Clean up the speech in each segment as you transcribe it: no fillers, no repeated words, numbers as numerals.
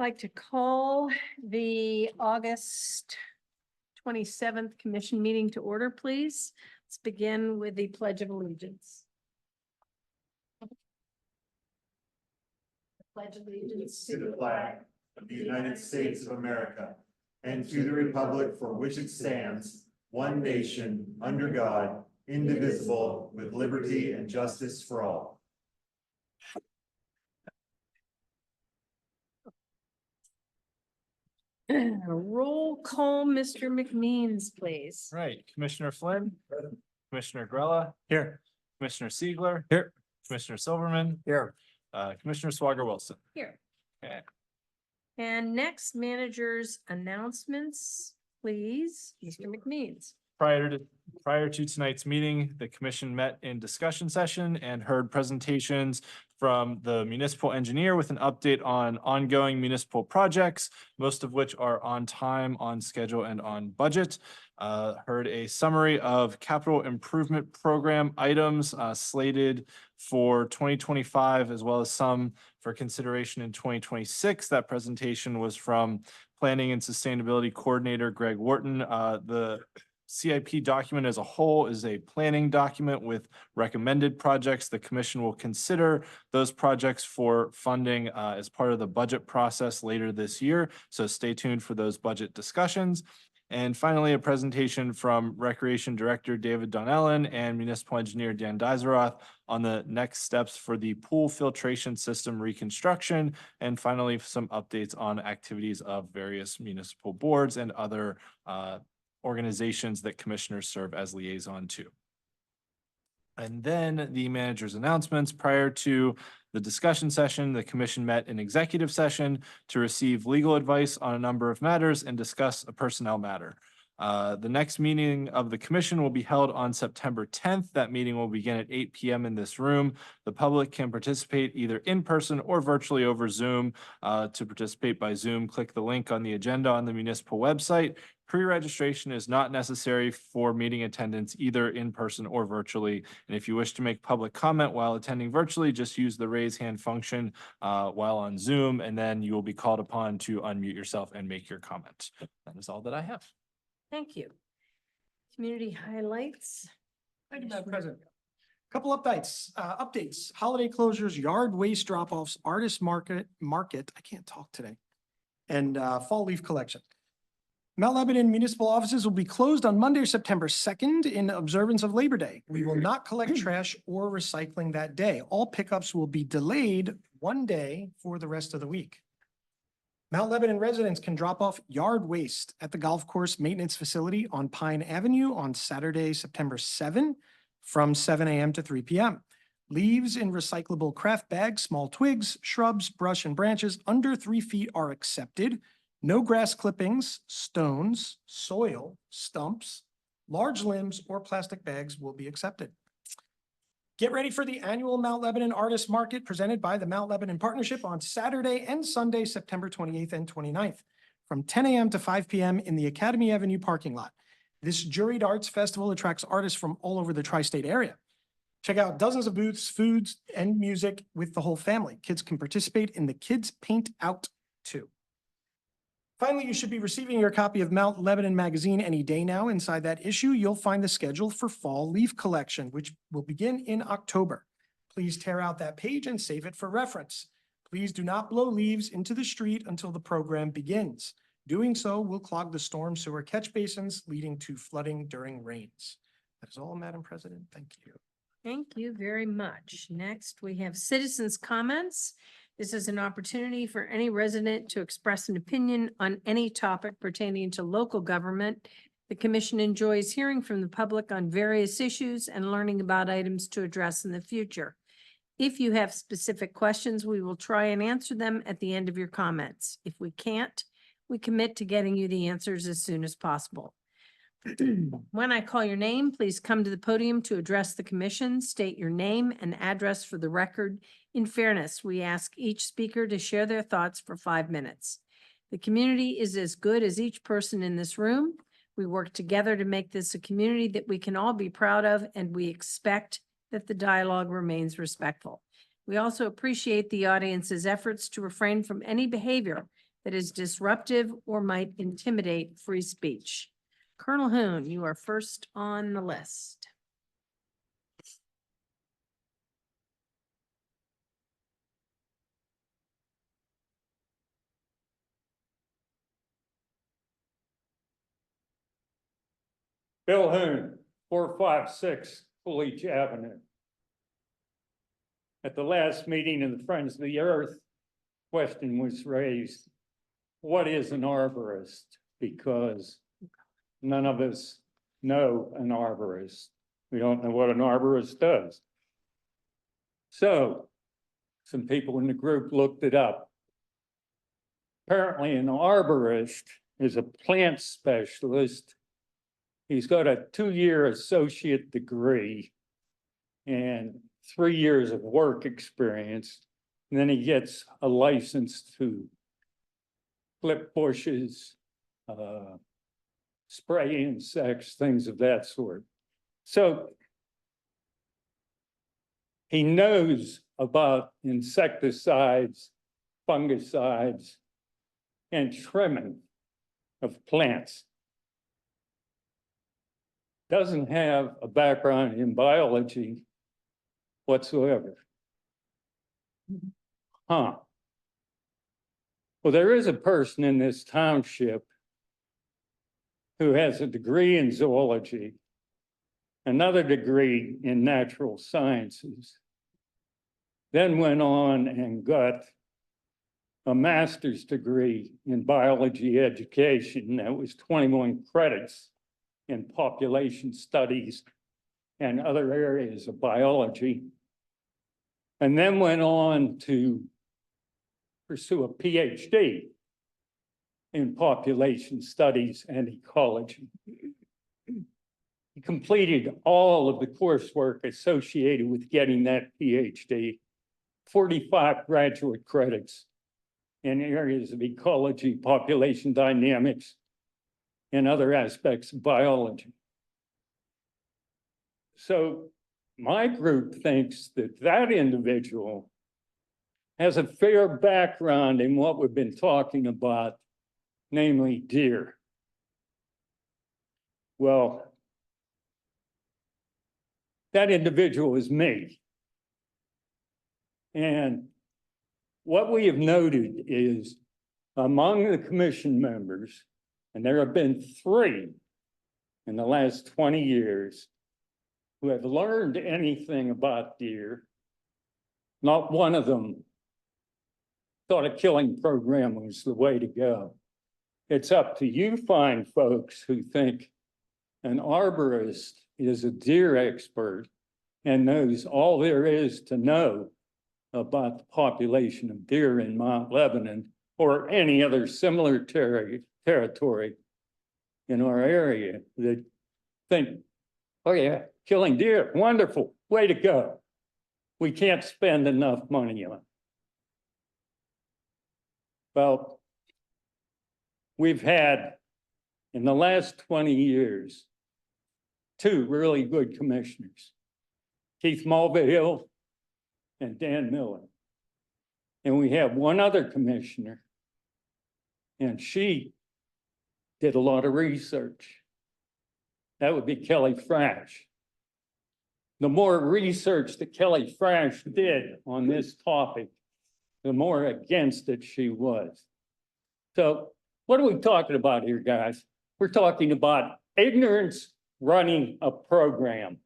like to call the August 27th commission meeting to order, please. Let's begin with the Pledge of Allegiance. Pledge allegiance To the flag of the United States of America and to the republic for which it stands, one nation, under God, indivisible, with liberty and justice for all. Roll call, Mr. McMeans, please. Right, Commissioner Flynn, Commissioner Grella, Here. Commissioner Siegler. Here. Commissioner Silverman, Here. Commissioner Swager Wilson. Here. Okay. And next, managers' announcements, please, Mr. McMeans. Prior to tonight's meeting, the commission met in discussion session and heard presentations from the municipal engineer with an update on ongoing municipal projects, most of which are on time, on schedule, and on budget. Heard a summary of capital improvement program items slated for 2025, as well as some for consideration in 2026. That presentation was from Planning and Sustainability Coordinator Greg Wharton. The CIP document as a whole is a planning document with recommended projects. The commission will consider those projects for funding as part of the budget process later this year. So stay tuned for those budget discussions. And finally, a presentation from Recreation Director David Donnellan and Municipal Engineer Dan Dizeroth on the next steps for the pool filtration system reconstruction. And finally, some updates on activities of various municipal boards and other organizations that commissioners serve as liaison to. And then the manager's announcements. Prior to the discussion session, the commission met in executive session to receive legal advice on a number of matters and discuss a personnel matter. The next meeting of the commission will be held on September 10th. That meeting will begin at 8 p.m. in this room. The public can participate either in person or virtually over Zoom. To participate by Zoom, click the link on the agenda on the municipal website. Pre-registration is not necessary for meeting attendance either in person or virtually. And if you wish to make public comment while attending virtually, just use the raise hand function while on Zoom, and then you will be called upon to unmute yourself and make your comment. That is all that I have. Thank you. Community highlights. Thank you, Madam President. Couple updates, holiday closures, yard waste drop-offs, artist market, I can't talk today, and fall leaf collection. Mount Lebanon municipal offices will be closed on Monday, September 2nd in observance of Labor Day. We will not collect trash or recycling that day. All pickups will be delayed one day for the rest of the week. Mount Lebanon residents can drop off yard waste at the golf course maintenance facility on Pine Avenue on Saturday, September 7 from 7 a.m. to 3 p.m. Leaves in recyclable craft bags, small twigs, shrubs, brush, and branches under 3 feet are accepted. No grass clippings, stones, soil, stumps, large limbs, or plastic bags will be accepted. Get ready for the annual Mount Lebanon Artist Market presented by the Mount Lebanon Partnership on Saturday and Sunday, September 28th and 29th from 10 a.m. to 5 p.m. in the Academy Avenue parking lot. This juried arts festival attracts artists from all over the tri-state area. Check out dozens of booths, foods, and music with the whole family. Kids can participate in the Kids Paint Out too. Finally, you should be receiving your copy of Mount Lebanon Magazine any day now. Inside that issue, you'll find the schedule for fall leaf collection, which will begin in October. Please tear out that page and save it for reference. Please do not blow leaves into the street until the program begins. Doing so will clog the storm sewer catch basins, leading to flooding during rains. That is all, Madam President. Thank you. Thank you very much. Next, we have citizens' comments. This is an opportunity for any resident to express an opinion on any topic pertaining to local government. The commission enjoys hearing from the public on various issues and learning about items to address in the future. If you have specific questions, we will try and answer them at the end of your comments. If we can't, we commit to getting you the answers as soon as possible. When I call your name, please come to the podium to address the commission. State your name and address for the record. In fairness, we ask each speaker to share their thoughts for 5 minutes. The community is as good as each person in this room. We work together to make this a community that we can all be proud of, and we expect that the dialogue remains respectful. We also appreciate the audience's efforts to refrain from any behavior that is disruptive or might intimidate free speech. Colonel Hoon, you are first on the list. Bill Hoon, 456 Coolidge Avenue. At the last meeting of the Friends of the Earth, question was raised, what is an arborist? Because none of us know an arborist. We don't know what an arborist does. So some people in the group looked it up. Apparently an arborist is a plant specialist. He's got a 2-year associate degree and 3 years of work experience. And then he gets a license to clip bushes, spray insects, things of that sort. So he knows about insecticides, fungicides, and trimming of plants. Doesn't have a background in biology whatsoever. Huh. Well, there is a person in this township who has a degree in zoology, another degree in natural sciences, then went on and got a master's degree in biology education that was 21 credits in population studies and other areas of biology, and then went on to pursue a PhD in population studies and ecology. He completed all of the coursework associated with getting that PhD, 45 graduate credits in areas of ecology, population dynamics, and other aspects of biology. So my group thinks that that individual has a fair background in what we've been talking about, namely deer. Well, that individual is me. And what we have noted is among the commission members, and there have been 3 in the last 20 years who have learned anything about deer, not one of them thought a killing program was the way to go. It's up to you fine folks who think an arborist is a deer expert and knows all there is to know about the population of deer in Mount Lebanon or any other similar territory in our area that think, oh yeah, killing deer, wonderful, way to go. We can't spend enough money on it. Well, we've had in the last 20 years, 2 really good commissioners, Keith Mulvihill and Dan Miller. And we have one other commissioner, and she did a lot of research. That would be Kelly Frash. The more research that Kelly Frash did on this topic, the more against it she was. So what are we talking about here, guys? We're talking about ignorance running a program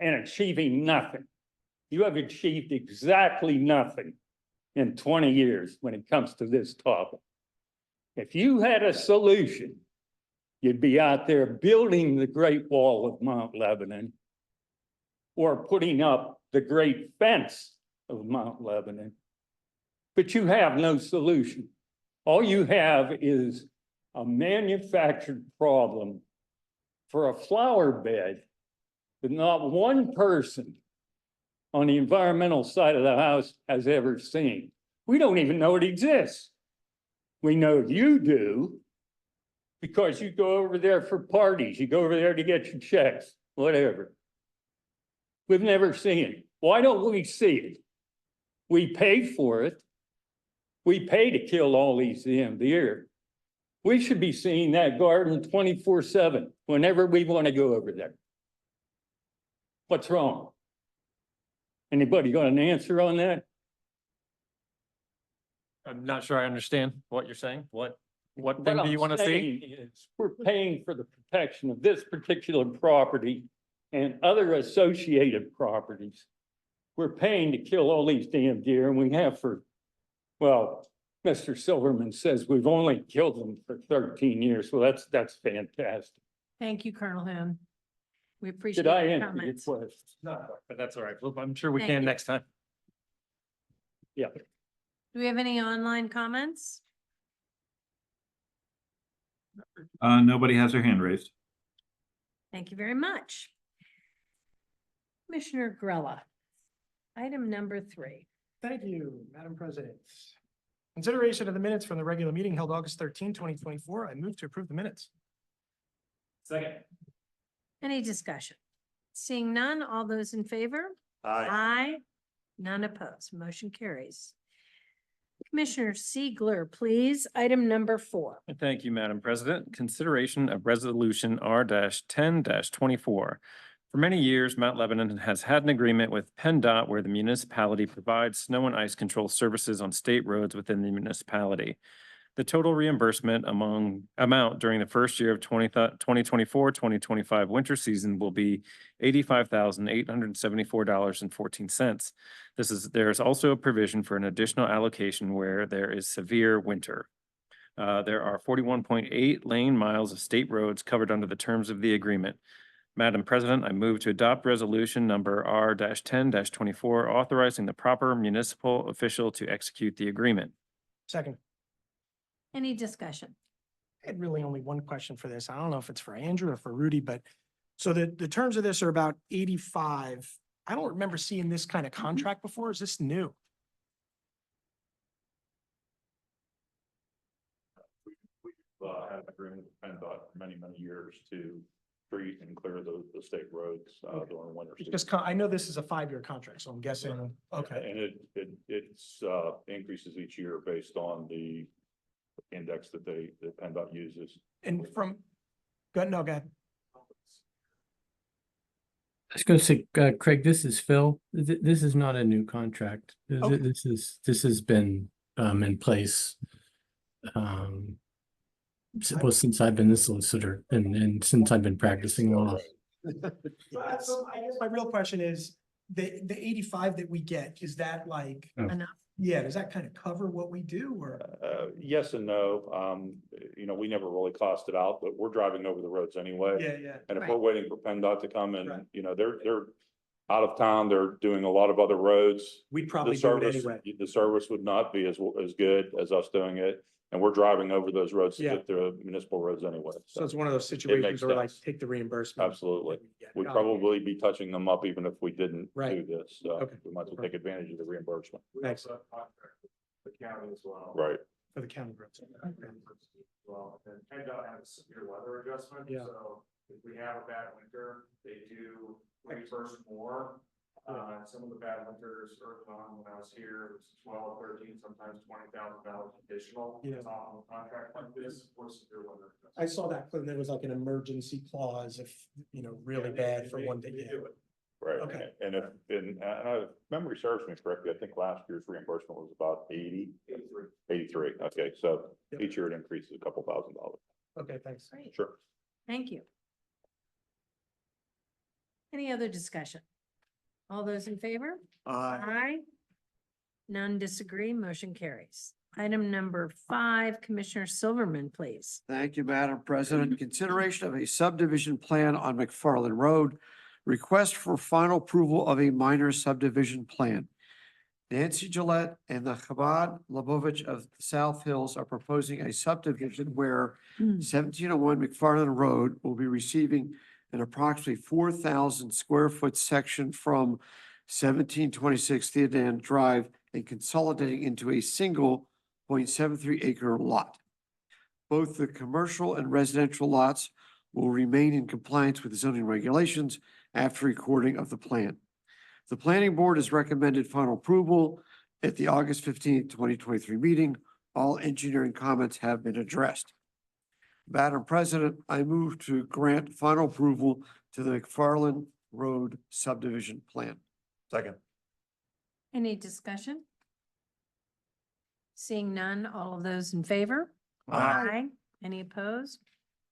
and achieving nothing. You have achieved exactly nothing in 20 years when it comes to this topic. If you had a solution, you'd be out there building the Great Wall of Mount Lebanon or putting up the Great Fence of Mount Lebanon, but you have no solution. All you have is a manufactured problem for a flower bed that not one person on the environmental side of the house has ever seen. We don't even know it exists. We know you do because you go over there for parties, you go over there to get your checks, whatever. We've never seen it. Why don't we see it? We pay for it. We pay to kill all these damn deer. We should be seeing that garden 24/7 whenever we want to go over there. What's wrong? Anybody got an answer on that? I'm not sure I understand what you're saying. What What thing do I'm you want to see? saying is, we're paying for the protection of this particular property and other associated properties. We're paying to kill all these damn deer, and we have for, well, Mr. Silverman says we've only killed them for 13 years. Well, that's fantastic. Thank you, Colonel Hoon. We appreciate Did I your answer your comments. question? No, but that's all right. Well, I'm sure we Thank can you. next time. Yeah. Do we have any online comments? Nobody has their hand raised. Thank you very much. Commissioner Grella, item number 3. Thank you, Madam President. Consideration of the minutes from the regular meeting held August 13, 2024. I move to approve the minutes. Second. Any discussion? Seeing none, all those in favor? Aye. Aye. None opposed. Motion carries. Commissioner Siegler, please, item number 4. Thank you, Madam President. Consideration of resolution R-10-24. For many years, Mount Lebanon has had an agreement with PennDOT where the municipality provides snow and ice control services on state roads within the municipality. The total reimbursement amount during the first year of 2024-2025 winter season will be $85,874.14. There is also a provision for an additional allocation where there is severe winter. There are 41.8 lane miles of state roads covered under the terms of the agreement. Madam President, I move to adopt resolution number R-10-24, authorizing the proper municipal official to execute the agreement. Second. Any discussion? I had really only one question for this. I don't know if it's for Andrew or for Rudy, but so the terms of this are about 85. I don't remember seeing this kind of contract before. Is this new? Had an agreement with PennDOT for many, many years to treat and clear the state roads Okay. during winter season. Just, I know this is a 5-year contract, so I'm guessing, okay. And it's increases each year based on the index that PennDOT uses. And from, go ahead, no, go ahead. I was going to say, Craig, this is Phil. This is not a new contract. Okay. This has been in place well, since I've been the solicitor and since I've been practicing law. So I guess my real question is, the 85 that we get, is that like, Oh. Enough. yeah, does that kind of cover what we do or? Yes and no. We never really cost it out, but we're driving over the roads anyway. Yeah. And if Right. we're waiting for PennDOT to come Right. and, they're out of town, they're doing a lot of other roads. We'd The probably do it service, anyway. the service would not be as good as us doing it. And we're driving over those roads to Yeah. get to municipal roads anyway. So it's one of those makes situations where like sense. take the reimbursement. Absolutely. Yeah. We'd probably be touching them up even if we didn't Right. do this. So Okay. we might as well take advantage of the reimbursement. Thanks The county as well. Right. for the county roads. Well, and PennDOT has a severe weather adjustment, Yeah. so if we have a bad winter, they do reimburse more. Some of the bad winters early on when I was here, it was 12, 13, sometimes $20,000 additional. Yeah. On a contract like this for severe weather. I saw that, and there was like an emergency clause if, really bad for one day. They do it. Right. Okay. And if memory serves me correctly, I think last year's reimbursement was about 83. Okay, so Yep. each year it increases a couple $1,000. Okay, thanks. Great. Sure. Thank you. Any other discussion? All those in favor? Aye. None disagree. Motion carries. Item number 5, Commissioner Silverman, please. Thank you, Madam President. Consideration of a subdivision plan on McFarland Road. Request for final approval of a minor subdivision plan. Nancy Gillette and the Chabad Labovich of the South Hills are proposing a subdivision where 1701 McFarland Road will be receiving an approximately 4,000 square foot section from 1726 Theodan Drive and consolidating into a single 0.73 acre lot. Both the commercial and residential lots will remain in compliance with the zoning regulations after recording of the plan. The planning board has recommended final approval at the August 15th, 2023 meeting. All engineering comments have been addressed. Madam President, I move to grant final approval to the McFarland Road subdivision plan. Second. Any discussion? Seeing none, all of those in favor? Aye. Any opposed?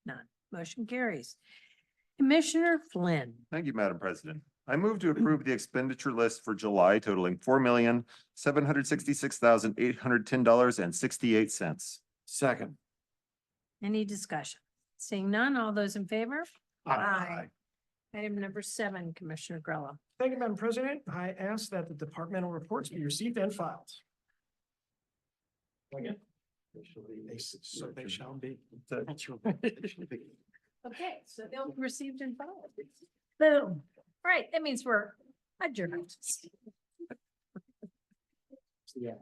None. Motion carries. Commissioner Flynn. Thank you, Madam President. I move to approve the expenditure list for July totaling $4,766,810.68. Second. Any discussion? Seeing none, all those in favor? Item number 7, Commissioner Grella. Thank you, Madam President. I ask that the departmental reports be received and filed. Again. So they shall be. Okay, so they'll be received and filed. Boom. Right, that means we're adjourned. Yeah.